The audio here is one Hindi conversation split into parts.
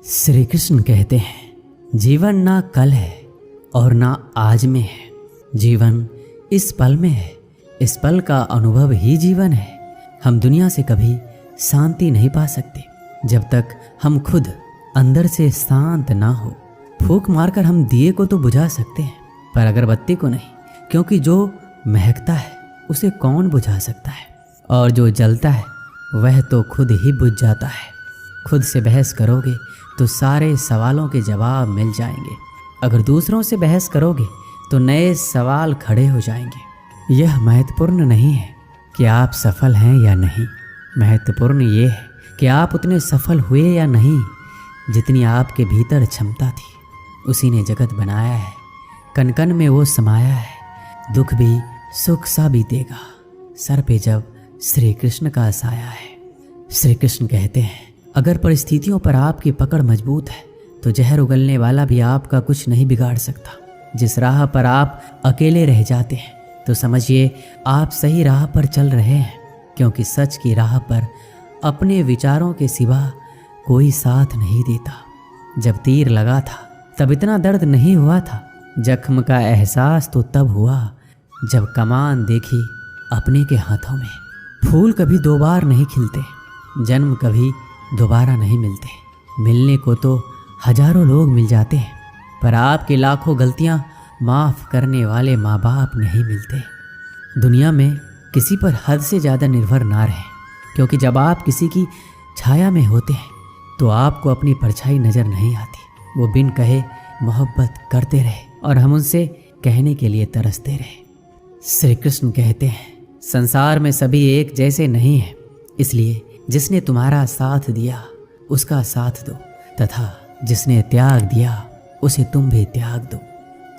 श्री कृष्ण कहते हैं, जीवन ना कल है और ना आज में है, जीवन इस पल में है। इस पल का अनुभव ही जीवन है। हम दुनिया से कभी शांति नहीं पा सकते जब तक हम खुद अंदर से शांत ना हो। फूंक मारकर हम दिए को तो बुझा सकते हैं, पर अगरबत्ती को नहीं, क्योंकि जो महकता है उसे कौन बुझा सकता है, और जो जलता है वह तो खुद ही बुझ जाता है। खुद से बहस करोगे तो सारे सवालों के जवाब मिल जाएंगे। अगर दूसरों से बहस करोगे तो नए सवाल खड़े हो जाएंगे। यह महत्वपूर्ण नहीं है कि आप सफल हैं या नहीं, महत्वपूर्ण ये है कि आप उतने सफल हुए या नहीं जितनी आपके भीतर क्षमता थी। उसी ने जगत बनाया है, कण कण में वो समाया है। दुख भी सुख सा बीतेगा, सर पे जब श्री कृष्ण का साया है। श्री कृष्ण कहते हैं, अगर परिस्थितियों पर आपकी पकड़ मजबूत है तो जहर उगलने वाला भी आपका कुछ नहीं बिगाड़ सकता। जिस राह पर आप अकेले रह जाते हैं तो समझिए आप सही राह पर चल रहे हैं, क्योंकि सच की राह पर अपने विचारों के सिवा कोई साथ नहीं देता। जब तीर लगा था तब इतना दर्द नहीं हुआ था, जख्म का एहसास तो तब हुआ जब कमान देखी अपने के हाथों में। फूल कभी दो बार नहीं खिलते, जन्म कभी दोबारा नहीं मिलते। मिलने को तो हजारों लोग मिल जाते हैं, पर आपकी लाखों गलतियां माफ़ करने वाले माँ बाप नहीं मिलते। दुनिया में किसी पर हद से ज़्यादा निर्भर ना रहें, क्योंकि जब आप किसी की छाया में होते हैं तो आपको अपनी परछाई नज़र नहीं आती। वो बिन कहे मोहब्बत करते रहे और हम उनसे कहने के लिए तरसते रहे। श्री कृष्ण कहते हैं, संसार में सभी एक जैसे नहीं हैं, इसलिए जिसने तुम्हारा साथ दिया उसका साथ दो, तथा जिसने त्याग दिया उसे तुम भी त्याग दो।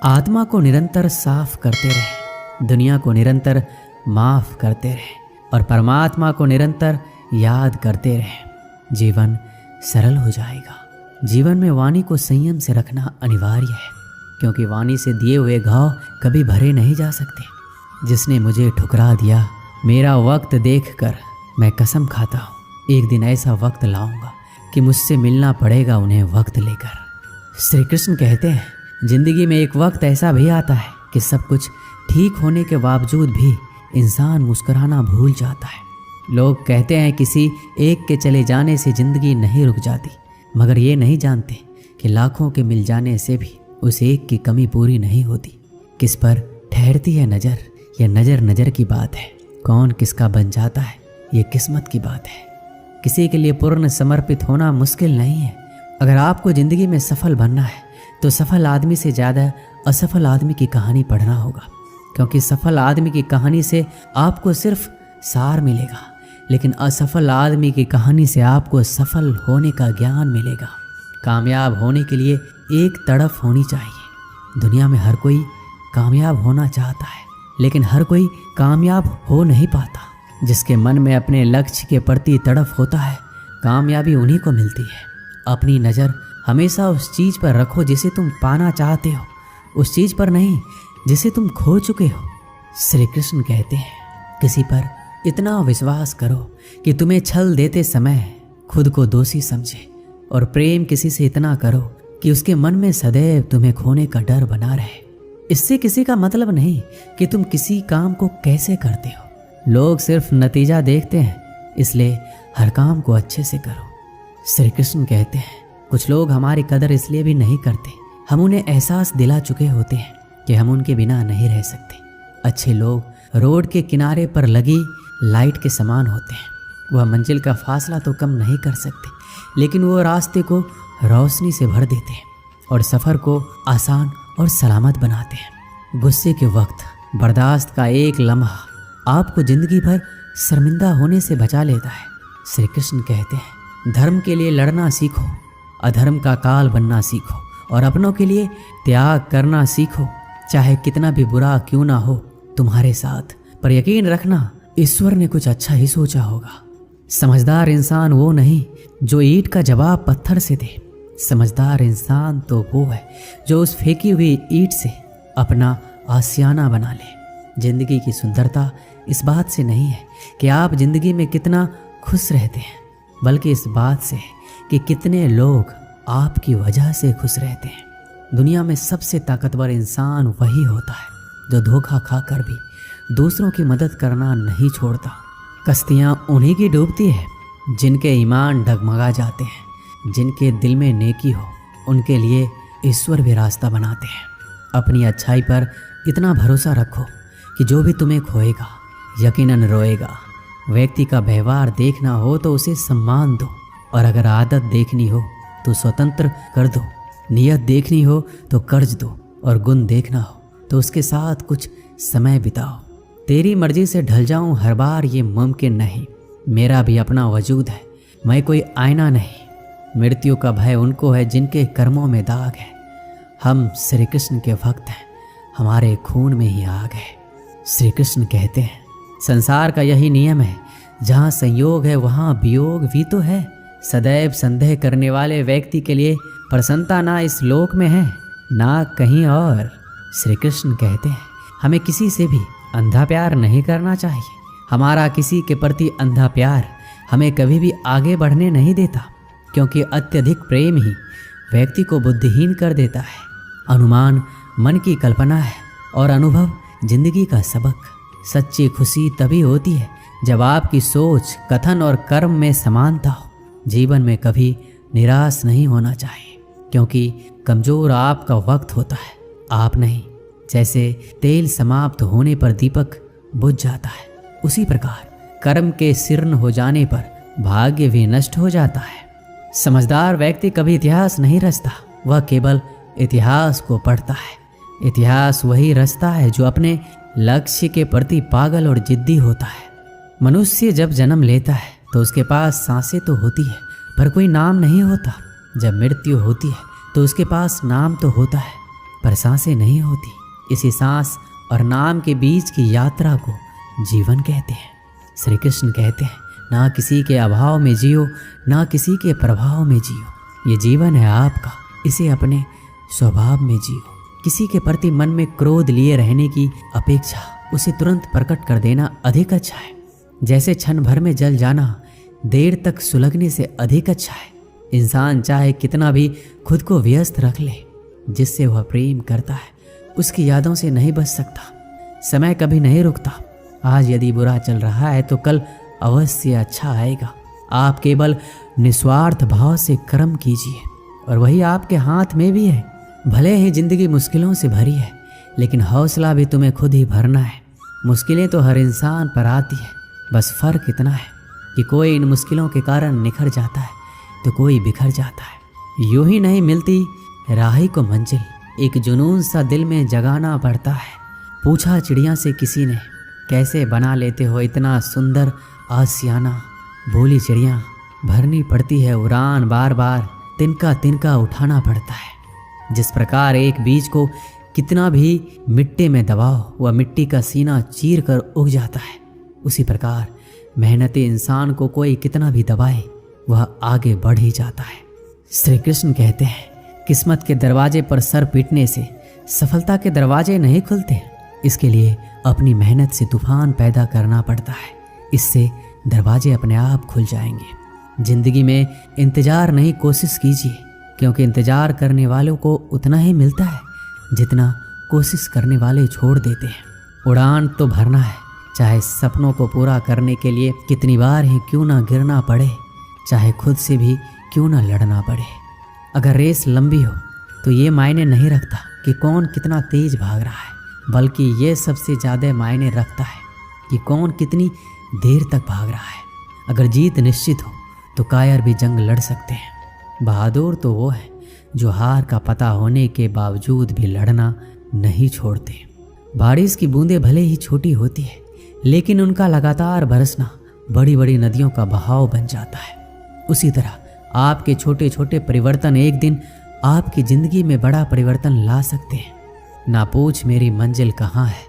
आत्मा को निरंतर साफ करते रहे, दुनिया को निरंतर माफ करते रहे और परमात्मा को निरंतर याद करते रहे। जीवन सरल हो जाएगा। जीवन में वाणी को संयम से रखना अनिवार्य है, क्योंकि वाणी से दिए हुए घाव कभी भरे नहीं जा सकते। जिसने मुझे ठुकरा दिया, मेरा वक्त देखकर मैं कसम खाता हूँ, एक दिन ऐसा वक्त लाऊंगा कि मुझसे मिलना पड़ेगा उन्हें वक्त लेकर। श्री कृष्ण कहते हैं, जिंदगी में एक वक्त ऐसा भी आता है कि सब कुछ ठीक होने के बावजूद भी इंसान मुस्कुराना भूल जाता है। लोग कहते हैं किसी एक के चले जाने से जिंदगी नहीं रुक जाती, मगर ये नहीं जानते कि लाखों के मिल जाने से भी उस एक की कमी पूरी नहीं होती। किस पर ठहरती है नज़र, यह नज़र नज़र की बात है। कौन किसका बन जाता है ये किस्मत की बात है। किसी के लिए पूर्ण समर्पित होना मुश्किल नहीं है। अगर आपको ज़िंदगी में सफल बनना है तो सफल आदमी से ज़्यादा असफल आदमी की कहानी पढ़ना होगा, क्योंकि सफल आदमी की कहानी से आपको सिर्फ सार मिलेगा, लेकिन असफल आदमी की कहानी से आपको सफल होने का ज्ञान मिलेगा। कामयाब होने के लिए एक तड़फ होनी चाहिए। दुनिया में हर कोई कामयाब होना चाहता है, लेकिन हर कोई कामयाब हो नहीं पाता। जिसके मन में अपने लक्ष्य के प्रति तड़फ होता है, कामयाबी उन्हीं को मिलती है। अपनी नज़र हमेशा उस चीज़ पर रखो जिसे तुम पाना चाहते हो, उस चीज़ पर नहीं जिसे तुम खो चुके हो। श्री कृष्ण कहते हैं, किसी पर इतना विश्वास करो कि तुम्हें छल देते समय खुद को दोषी समझे, और प्रेम किसी से इतना करो कि उसके मन में सदैव तुम्हें खोने का डर बना रहे। इससे किसी का मतलब नहीं कि तुम किसी काम को कैसे करते हो। लोग सिर्फ नतीजा देखते हैं, इसलिए हर काम को अच्छे से करो। श्री कृष्ण कहते हैं, कुछ लोग हमारी कदर इसलिए भी नहीं करते, हम उन्हें एहसास दिला चुके होते हैं कि हम उनके बिना नहीं रह सकते। अच्छे लोग रोड के किनारे पर लगी लाइट के समान होते हैं। वह मंजिल का फासला तो कम नहीं कर सकते, लेकिन वो रास्ते को रोशनी से भर देते हैं और सफ़र को आसान और सलामत बनाते हैं। गुस्से के वक्त बर्दाश्त का एक लम्हा आपको जिंदगी भर शर्मिंदा होने से बचा लेता है। श्री कृष्ण कहते हैं, धर्म के लिए लड़ना सीखो, अधर्म का काल बनना सीखो, और अपनों के लिए त्याग करना सीखो। चाहे कितना भी बुरा क्यों ना हो तुम्हारे साथ, पर यकीन रखना ईश्वर ने कुछ अच्छा ही सोचा होगा। समझदार इंसान वो नहीं जो ईंट का जवाब पत्थर से दे। समझदार इंसान तो वो है जो उस फेंकी हुई ईंट से अपना आशियाना बना ले। जिंदगी की सुंदरता इस बात से नहीं है कि आप जिंदगी में कितना खुश रहते हैं, बल्कि इस बात से है कि कितने लोग आपकी वजह से खुश रहते हैं। दुनिया में सबसे ताकतवर इंसान वही होता है जो धोखा खाकर भी दूसरों की मदद करना नहीं छोड़ता। कश्तियाँ उन्हीं की डूबती है जिनके ईमान डगमगा जाते हैं। जिनके दिल में नेकी हो उनके लिए ईश्वर भी रास्ता बनाते हैं। अपनी अच्छाई पर इतना भरोसा रखो कि जो भी तुम्हें खोएगा यकीनन रोएगा। व्यक्ति का व्यवहार देखना हो तो उसे सम्मान दो, और अगर आदत देखनी हो तो स्वतंत्र कर दो। नियत देखनी हो तो कर्ज दो, और गुण देखना हो तो उसके साथ कुछ समय बिताओ। तेरी मर्जी से ढल जाऊं हर बार ये मुमकिन नहीं। मेरा भी अपना वजूद है, मैं कोई आईना नहीं। मृत्यु का भय उनको है जिनके कर्मों में दाग है। हम श्री कृष्ण के भक्त हैं, हमारे खून में ही आग है। श्री कृष्ण कहते हैं संसार का यही नियम है, जहाँ संयोग है वहाँ वियोग भी तो है। सदैव संदेह करने वाले व्यक्ति के लिए प्रसन्नता ना इस लोक में है ना कहीं और। श्री कृष्ण कहते हैं हमें किसी से भी अंधा प्यार नहीं करना चाहिए। हमारा किसी के प्रति अंधा प्यार हमें कभी भी आगे बढ़ने नहीं देता, क्योंकि अत्यधिक प्रेम ही व्यक्ति को बुद्धिहीन कर देता है। अनुमान मन की कल्पना है और अनुभव जिंदगी का सबक। सच्ची खुशी तभी होती है जब आपकी सोच, कथन और कर्म में समानता हो। जीवन में कभी निराश नहीं होना चाहिए, क्योंकि कमजोर आपका वक्त होता है, आप नहीं। जैसे तेल समाप्त होने पर दीपक बुझ जाता है, उसी प्रकार कर्म के शीर्ण हो जाने पर भाग्य भी नष्ट हो जाता है। समझदार व्यक्ति कभी इतिहास नहीं रचता, वह केवल इतिहास को पढ़ता है। इतिहास वही रचता है जो अपने लक्ष्य के प्रति पागल और जिद्दी होता है। मनुष्य जब जन्म लेता है तो उसके पास सांसें तो होती है पर कोई नाम नहीं होता। जब मृत्यु होती है तो उसके पास नाम तो होता है पर सांसें नहीं होती। इसी सांस और नाम के बीच की यात्रा को जीवन कहते हैं। श्री कृष्ण कहते हैं ना किसी के अभाव में जियो, ना किसी के प्रभाव में जियो। ये जीवन है आपका, इसे अपने स्वभाव में जियो। किसी के प्रति मन में क्रोध लिए रहने की अपेक्षा उसे तुरंत प्रकट कर देना अधिक अच्छा है। जैसे क्षण भर में जल जाना देर तक सुलगने से अधिक अच्छा है। इंसान चाहे कितना भी खुद को व्यस्त रख ले, जिससे वह प्रेम करता है उसकी यादों से नहीं बच सकता। समय कभी नहीं रुकता। आज यदि बुरा चल रहा है तो कल अवश्य अच्छा आएगा। आप केवल निस्वार्थ भाव से कर्म कीजिए और वही आपके हाथ में भी है। भले ही जिंदगी मुश्किलों से भरी है, लेकिन हौसला भी तुम्हें खुद ही भरना है। मुश्किलें तो हर इंसान पर आती है, बस फर्क इतना है कि कोई इन मुश्किलों के कारण निखर जाता है तो कोई बिखर जाता है। यूं ही नहीं मिलती राही को मंजिल, एक जुनून सा दिल में जगाना पड़ता है। पूछा चिड़िया से किसी ने, कैसे बना लेते हो इतना सुंदर आशियाना? बोली चिड़िया, भरनी पड़ती है उड़ान, बार बार तिनका तिनका उठाना पड़ता है। जिस प्रकार एक बीज को कितना भी मिट्टी में दबाओ वह मिट्टी का सीना चीर कर उग जाता है, उसी प्रकार मेहनती इंसान को कोई कितना भी दबाए वह आगे बढ़ ही जाता है। श्री कृष्ण कहते हैं किस्मत के दरवाजे पर सर पीटने से सफलता के दरवाजे नहीं खुलते। इसके लिए अपनी मेहनत से तूफान पैदा करना पड़ता है, इससे दरवाजे अपने आप खुल जाएंगे। जिंदगी में इंतजार नहीं, कोशिश कीजिए, क्योंकि इंतजार करने वालों को उतना ही मिलता है जितना कोशिश करने वाले छोड़ देते हैं। उड़ान तो भरना है, चाहे सपनों को पूरा करने के लिए कितनी बार ही क्यों ना गिरना पड़े, चाहे खुद से भी क्यों ना लड़ना पड़े। अगर रेस लंबी हो तो ये मायने नहीं रखता कि कौन कितना तेज भाग रहा है, बल्कि ये सबसे ज़्यादा मायने रखता है कि कौन कितनी देर तक भाग रहा है। अगर जीत निश्चित हो तो कायर भी जंग लड़ सकते हैं। बहादुर तो वो है जो हार का पता होने के बावजूद भी लड़ना नहीं छोड़ते। बारिश की बूंदें भले ही छोटी होती है, लेकिन उनका लगातार बरसना बड़ी बड़ी नदियों का बहाव बन जाता है। उसी तरह आपके छोटे छोटे परिवर्तन एक दिन आपकी जिंदगी में बड़ा परिवर्तन ला सकते हैं। ना पूछ मेरी मंजिल कहाँ है,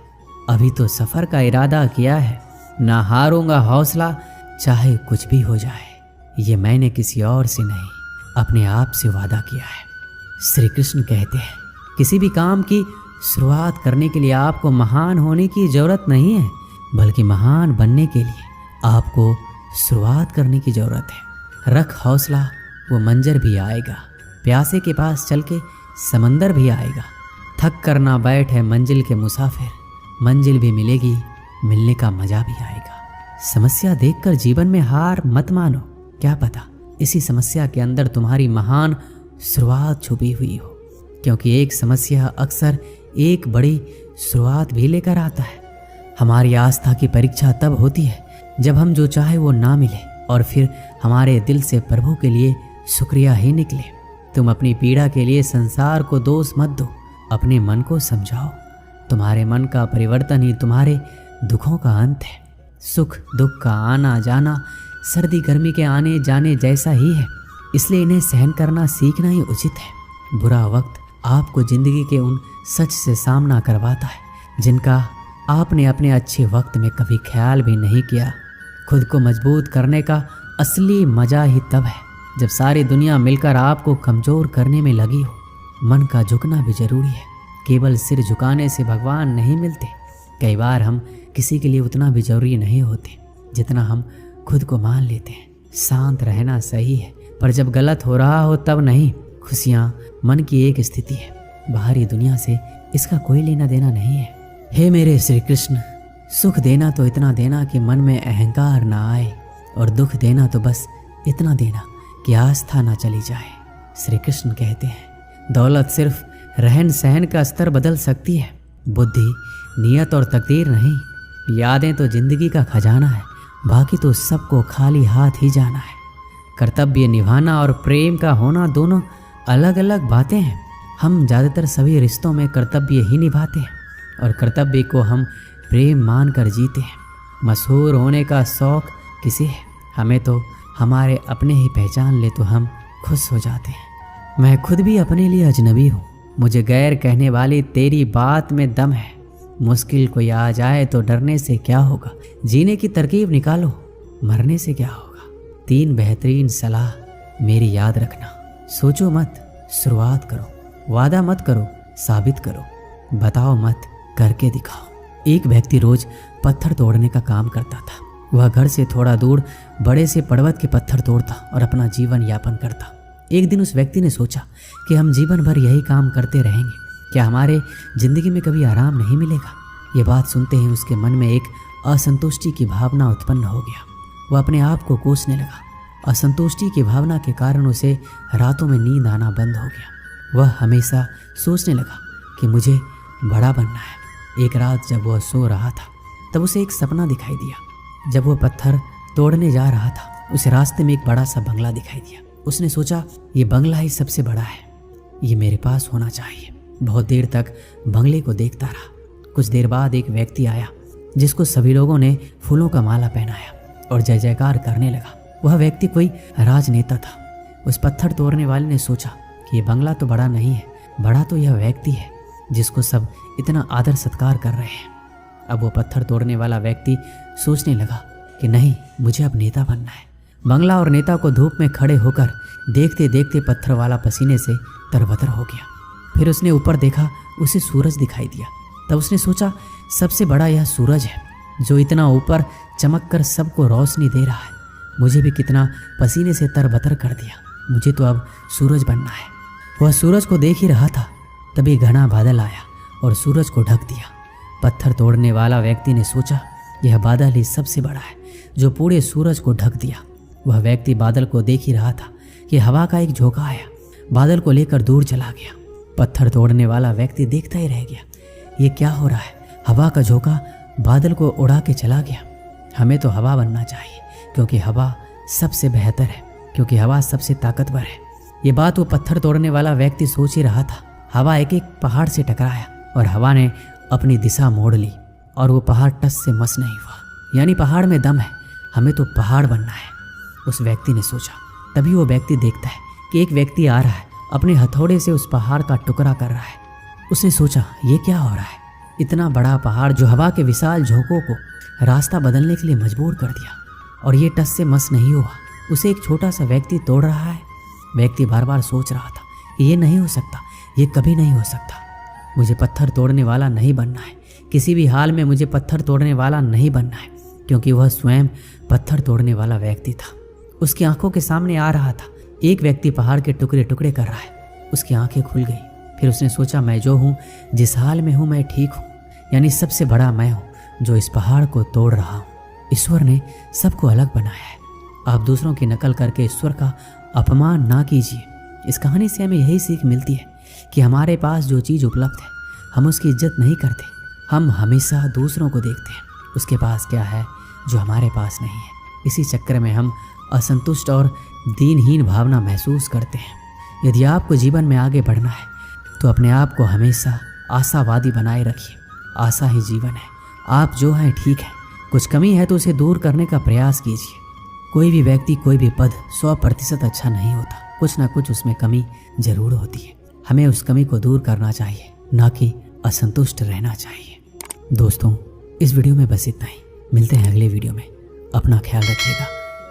अभी तो सफ़र का इरादा किया है। ना हारूंगा हौसला, चाहे कुछ भी हो जाए। ये मैंने किसी और से नहीं, अपने आप से वादा किया है। श्री कृष्ण कहते हैं किसी भी काम की शुरुआत करने के लिए आपको महान होने की ज़रूरत नहीं है, बल्कि महान बनने के लिए आपको शुरुआत करने की ज़रूरत है। रख हौसला, वो मंजर भी आएगा। प्यासे के पास चल के समंदर भी आएगा। थक कर ना बैठ है मंजिल के मुसाफिर, मंजिल भी मिलेगी, मिलने का मजा भी आएगा। समस्या देखकर जीवन में हार मत मानो, क्या पता इसी समस्या के अंदर तुम्हारी महान शुरुआत छुपी हुई हो, क्योंकि एक समस्या अक्सर एक बड़ी शुरुआत भी लेकर आता है। हमारी आस्था की परीक्षा तब होती है जब हम जो चाहे वो ना मिले और फिर हमारे दिल से प्रभु के लिए शुक्रिया ही निकले। तुम अपनी पीड़ा के लिए संसार को दोष मत दो, अपने मन को समझाओ। तुम्हारे मन का परिवर्तन ही तुम्हारे दुखों का अंत है। सुख दुख का आना जाना सर्दी गर्मी के आने जाने जैसा ही है, इसलिए इन्हें सहन करना सीखना ही उचित है। बुरा वक्त आपको जिंदगी के उन सच से सामना करवाता है जिनका आपने अपने अच्छे वक्त में कभी ख्याल भी नहीं किया। खुद को मजबूत करने का असली मजा ही तब है जब सारी दुनिया मिलकर आपको कमज़ोर करने में लगी हो। मन का झुकना भी जरूरी है, केवल सिर झुकाने से भगवान नहीं मिलते। कई बार हम किसी के लिए उतना भी जरूरी नहीं होते जितना हम खुद को मान लेते हैं। शांत रहना सही है, पर जब गलत हो रहा हो तब नहीं। खुशियाँ मन की एक स्थिति है, बाहरी दुनिया से इसका कोई लेना देना नहीं है। हे मेरे श्री कृष्ण, सुख देना तो इतना देना कि मन में अहंकार ना आए, और दुख देना तो बस इतना देना कि आस्था ना चली जाए। श्री कृष्ण कहते हैं, दौलत सिर्फ रहन सहन का स्तर बदल सकती है, बुद्धि नियत और तकदीर नहीं। यादें तो जिंदगी का खजाना है, बाकी तो सबको खाली हाथ ही जाना है। कर्तव्य निभाना और प्रेम का होना दोनों अलग अलग बातें हैं। हम ज़्यादातर सभी रिश्तों में कर्तव्य ही निभाते हैं और कर्तव्य को हम प्रेम मान कर जीते हैं। मशहूर होने का शौक़ किसे है? हमें तो हमारे अपने ही पहचान ले तो हम खुश हो जाते हैं। मैं खुद भी अपने लिए अजनबी हूँ, मुझे गैर कहने वाली तेरी बात में दम है। मुश्किल कोई आ जाए तो डरने से क्या होगा, जीने की तरकीब निकालो, मरने से क्या होगा। 3 बेहतरीन सलाह मेरी याद रखना। सोचो मत, शुरुआत करो। वादा मत करो, साबित करो। बताओ मत, करके दिखाओ। एक व्यक्ति रोज पत्थर तोड़ने का काम करता था। वह घर से थोड़ा दूर बड़े से पर्वत के पत्थर तोड़ता और अपना जीवन यापन करता। एक दिन उस व्यक्ति ने सोचा कि हम जीवन भर यही काम करते रहेंगे, क्या हमारे जिंदगी में कभी आराम नहीं मिलेगा। ये बात सुनते ही उसके मन में एक असंतुष्टि की भावना उत्पन्न हो गया। वह अपने आप को कोसने लगा। असंतुष्टि की भावना के कारण उसे रातों में नींद आना बंद हो गया। वह हमेशा सोचने लगा कि मुझे बड़ा बनना है। एक रात जब वह सो रहा था तब उसे एक सपना दिखाई दिया। जब वह पत्थर तोड़ने जा रहा था उसे रास्ते में एक बड़ा सा बंगला दिखाई दिया। उसने सोचा, ये बंगला ही सबसे बड़ा है, ये मेरे पास होना चाहिए। बहुत देर तक बंगले को देखता रहा। कुछ देर बाद एक व्यक्ति आया जिसको सभी लोगों ने फूलों का माला पहनाया और जय जयकार करने लगा। वह व्यक्ति कोई राजनेता था। उस पत्थर तोड़ने वाले ने सोचा कि ये बंगला तो बड़ा नहीं है, बड़ा तो यह व्यक्ति है जिसको सब इतना आदर सत्कार कर रहे हैं। अब वो पत्थर तोड़ने वाला व्यक्ति सोचने लगा कि नहीं, मुझे अब नेता बनना है। बंगला और नेता को धूप में खड़े होकर देखते देखते पत्थर वाला पसीने से तरबतर हो गया। फिर उसने ऊपर देखा, उसे सूरज दिखाई दिया। तब उसने सोचा, सबसे बड़ा यह सूरज है जो इतना ऊपर चमक कर सबको रोशनी दे रहा है। मुझे भी कितना पसीने से तरबतर कर दिया, मुझे तो अब सूरज बनना है। वह सूरज को देख ही रहा था तभी घना बादल आया और सूरज को ढक दिया। पत्थर तोड़ने वाला व्यक्ति ने सोचा, यह बादल ही सबसे बड़ा है जो पूरे सूरज को ढक दिया। वह व्यक्ति बादल को देख ही रहा था कि हवा का एक झोंका आया, बादल को लेकर दूर चला गया। पत्थर तोड़ने वाला व्यक्ति देखता ही रह गया, ये क्या हो रहा है। हवा का झोंका बादल को उड़ा के चला गया। हमें तो हवा बनना चाहिए क्योंकि हवा सबसे बेहतर है, क्योंकि हवा सबसे ताकतवर है। ये बात वो पत्थर तोड़ने वाला व्यक्ति सोच ही रहा था। हवा एक एक पहाड़ से टकराया और हवा ने अपनी दिशा मोड़ ली और वो पहाड़ टस से मस नहीं हुआ। यानी पहाड़ में दम है, हमें तो पहाड़ बनना है, उस व्यक्ति ने सोचा। तभी वो व्यक्ति देखता है कि एक व्यक्ति आ रहा है, अपने हथौड़े से उस पहाड़ का टुकड़ा कर रहा है। उसने सोचा, ये क्या हो रहा है। इतना बड़ा पहाड़ जो हवा के विशाल झोंकों को रास्ता बदलने के लिए मजबूर कर दिया और ये टस से मस नहीं हुआ, उसे एक छोटा सा व्यक्ति तोड़ रहा है। व्यक्ति बार बार सोच रहा था, ये नहीं हो सकता, ये कभी नहीं हो सकता। मुझे पत्थर तोड़ने वाला नहीं बनना है, किसी भी हाल में मुझे पत्थर तोड़ने वाला नहीं बनना है, क्योंकि वह स्वयं पत्थर तोड़ने वाला व्यक्ति था। उसकी आंखों के सामने आ रहा था एक व्यक्ति पहाड़ के टुकड़े टुकड़े कर रहा है। उसकी आंखें खुल गई। फिर उसने सोचा, मैं जो हूँ, जिस हाल में हूँ, मैं ठीक हूँ। यानी सबसे बड़ा मैं हूँ जो इस पहाड़ को तोड़ रहा हूँ। ईश्वर ने सबको अलग बनाया है। आप दूसरों की नकल करके ईश्वर का अपमान ना कीजिए। इस कहानी से हमें यही सीख मिलती है कि हमारे पास जो चीज़ उपलब्ध है हम उसकी इज्जत नहीं करते। हम हमेशा दूसरों को देखते हैं उसके पास क्या है जो हमारे पास नहीं है। इसी चक्कर में हम असंतुष्ट और दीनहीन भावना महसूस करते हैं। यदि आपको जीवन में आगे बढ़ना है तो अपने आप को हमेशा आशावादी बनाए रखिए। आशा ही जीवन है। आप जो हैं ठीक है, कुछ कमी है तो उसे दूर करने का प्रयास कीजिए। कोई भी व्यक्ति, कोई भी पद 100% अच्छा नहीं होता। कुछ ना कुछ उसमें कमी जरूर होती है। हमें उस कमी को दूर करना चाहिए, ना कि असंतुष्ट रहना चाहिए। दोस्तों, इस वीडियो में बस इतना ही। मिलते हैं अगले वीडियो में। अपना ख्याल रखिएगा।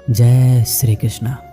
जय श्री कृष्णा।